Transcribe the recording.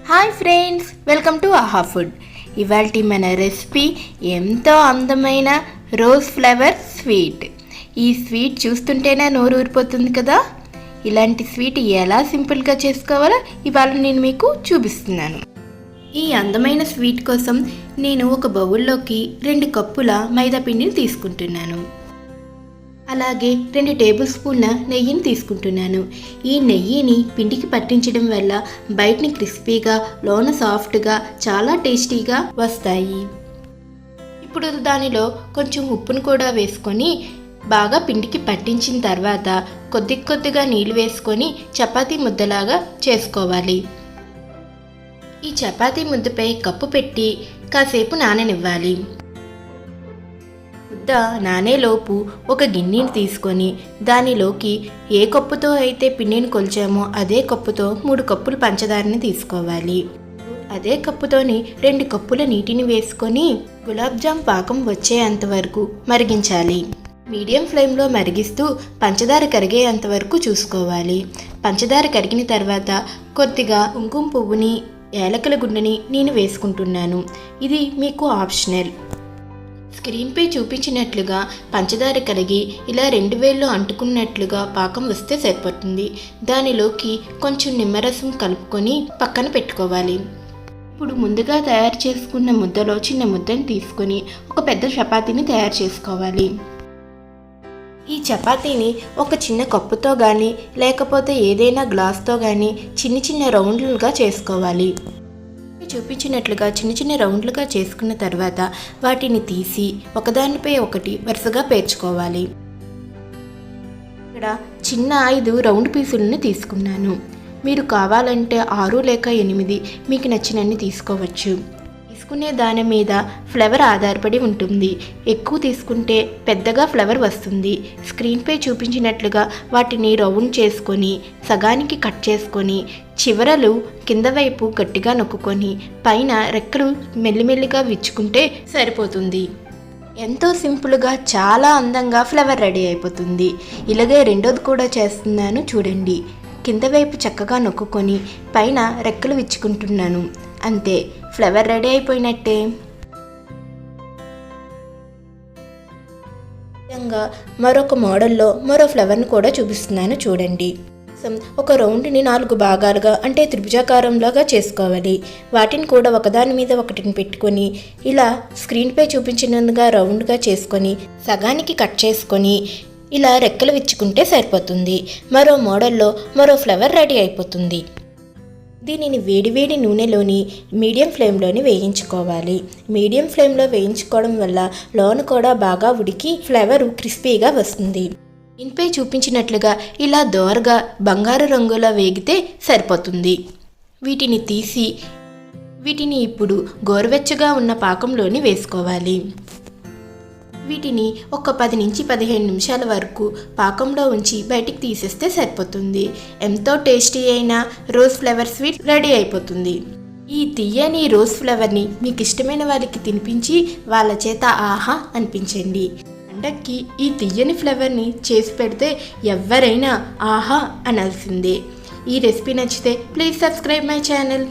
Hi friends, welcome to ఆహా food. ఇవాల్టి మన రెసిపీ ఎంతో అందమైన రోజ్ ఫ్లేవర్ స్వీట్. ఈ స్వీట్ చూస్తుంటేనే నోరు ఊరిపోతుంది కదా. ఇలాంటి స్వీట్ ఎలా సింపుల్గా చేసుకోవాలో ఇవాళ నేను మీకు చూపిస్తున్నాను. ఈ అందమైన స్వీట్ కోసం నేను ఒక బౌల్లోకి 2 కప్పుల మైదా పిండిని తీసుకుంటున్నాను. అలాగే 2 టేబుల్ స్పూన్ల నెయ్యిని తీసుకుంటున్నాను. ఈ నెయ్యిని పిండికి పట్టించడం వల్ల బయటని క్రిస్పీగా, లోన సాఫ్ట్గా, చాలా టేస్టీగా వస్తాయి. ఇప్పుడు దానిలో కొంచెం ఉప్పును కూడా వేసుకొని బాగా పిండికి పట్టించిన తర్వాత కొద్దిగా నీళ్ళు వేసుకొని చపాతీ ముద్దలాగా చేసుకోవాలి. ఈ చపాతీ ముద్దపై కప్పు పెట్టి కాసేపు నాననివ్వాలి. ముద్ద నానేలోపు ఒక గిన్నెని తీసుకొని దానిలోకి ఏ కప్పుతో అయితే పిండిని కొలిచామో అదే కప్పుతో 3 కప్పులు పంచదారని తీసుకోవాలి. అదే కప్పుతోని 2 కప్పుల నీటిని వేసుకొని గులాబ్ జామ్ పాకం వచ్చేంత వరకు మరిగించాలి. మీడియం ఫ్లేమ్లో మరిగిస్తూ పంచదార కరిగేంత వరకు చూసుకోవాలి. పంచదార కరిగిన తర్వాత కొద్దిగా కుంకుమ పువ్వుని, ఏలకల గుండెని నేను వేసుకుంటున్నాను. ఇది మీకు ఆప్షనల్. స్క్రీన్పై చూపించినట్లుగా పంచదార కరిగి ఇలా 2 వేళ్ళు అంటుకున్నట్లుగా పాకం వస్తే సరిపోతుంది. దానిలోకి కొంచెం నిమ్మరసం కలుపుకొని పక్కన పెట్టుకోవాలి. ఇప్పుడు ముందుగా తయారు చేసుకున్న ముద్దలో చిన్న ముద్దను తీసుకొని ఒక పెద్ద చపాతీని తయారు చేసుకోవాలి. ఈ చపాతీని ఒక చిన్న కప్పుతో కానీ లేకపోతే ఏదైనా గ్లాస్తో కానీ చిన్న రౌండ్లుగా చేసుకోవాలి. చూపించినట్లుగా చిన్న రౌండ్లుగా చేసుకున్న తర్వాత వాటిని తీసి ఒకదానిపై ఒకటి వరుసగా పేర్చుకోవాలి. ఇక్కడ చిన్న 5 రౌండ్ పీసులను తీసుకున్నాను. మీరు కావాలంటే 6 లేక 8 మీకు నచ్చినన్ని తీసుకోవచ్చు. తీసుకునే దాని మీద ఫ్లేవర్ ఆధారపడి ఉంటుంది. ఎక్కువ తీసుకుంటే పెద్దగా ఫ్లేవర్ వస్తుంది. స్క్రీన్పై చూపించినట్లుగా వాటిని రౌండ్ చేసుకొని సగానికి కట్ చేసుకొని చివరలు కింద వైపు గట్టిగా నొక్కుకొని పైన రెక్కలు మెల్లిమెల్లిగా విచ్చుకుంటే సరిపోతుంది. ఎంతో సింపుల్గా చాలా అందంగా ఫ్లేవర్ రెడీ అయిపోతుంది. ఇలాగే రెండోది కూడా చేస్తున్నాను చూడండి. కింద వైపు చక్కగా నొక్కుకొని పైన రెక్కలు విచ్చుకుంటున్నాను. అంతే, ఫ్లేవర్ రెడీ అయిపోయినట్టే. విధంగా మరొక మోడల్లో మరో ఫ్లేవర్ని కూడా చూపిస్తున్నాను చూడండి. ఒక రౌండ్ని 4 భాగాలుగా అంటే త్రిభుజాకారంలాగా చేసుకోవాలి. వాటిని కూడా ఒకదాని మీద ఒకటిని పెట్టుకొని ఇలా స్క్రీన్పై చూపించినందుగా రౌండ్గా చేసుకొని సగానికి కట్ చేసుకొని ఇలా రెక్కలు విచ్చుకుంటే సరిపోతుంది. మరో మోడల్లో మరో ఫ్లేవర్ రెడీ అయిపోతుంది. దీనిని వేడివేడి నూనెలోని మీడియం ఫ్లేమ్లోని వేయించుకోవాలి. మీడియం ఫ్లేమ్లో వేయించుకోవడం వల్ల లోన కూడా బాగా ఉడికి ఫ్లేవర్ క్రిస్పీగా వస్తుంది. ఇంపై చూపించినట్లుగా ఇలా దోరగా బంగారు రంగులో వేగితే సరిపోతుంది. వీటిని తీసి వీటిని ఇప్పుడు గోరువెచ్చగా ఉన్న పాకంలోని వేసుకోవాలి. వీటిని ఒక 10 నుంచి 15 నిమిషాల వరకు పాకంలో ఉంచి బయటికి తీసేస్తే సరిపోతుంది. ఎంతో టేస్టీ అయిన రోజ్ ఫ్లేవర్ స్వీట్ రెడీ అయిపోతుంది. ఈ తీయని రోజ్ ఫ్లేవర్ని మీకు ఇష్టమైన వాళ్ళకి తినిపించి వాళ్ళ చేత ఆహా అనిపించండి. పండక్కి ఈ తీయని ఫ్లేవర్ని చేసి పెడితే ఎవరైనా ఆహా అనాల్సిందే. ఈ రెసిపీ నచ్చితే ప్లీజ్ సబ్స్క్రైబ్ మై ఛానల్.